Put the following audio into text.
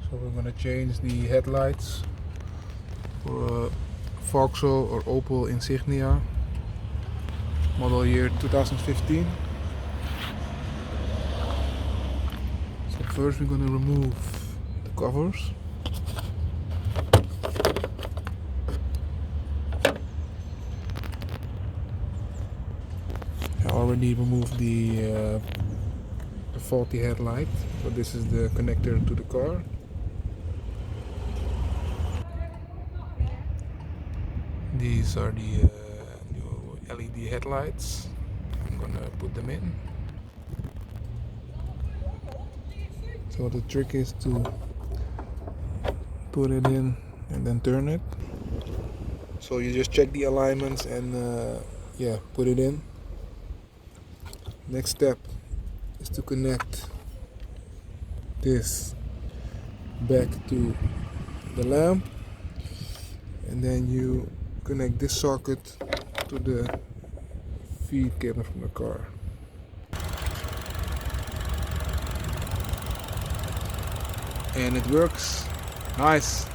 So we're going to change the headlights for a Vauxhall or Opel Insignia, model year 2015. So first we're going to remove the covers. I already removed the faulty headlight, so this is the connector to the car. These are the new LED headlights. I'm gonna put them in. So the trick is to put it in and then turn it. So you just check the alignments and yeah, put it in. Next step is to connect this back to the lamp, and then you connect this socket to the feed cable from the car. And it works. Nice.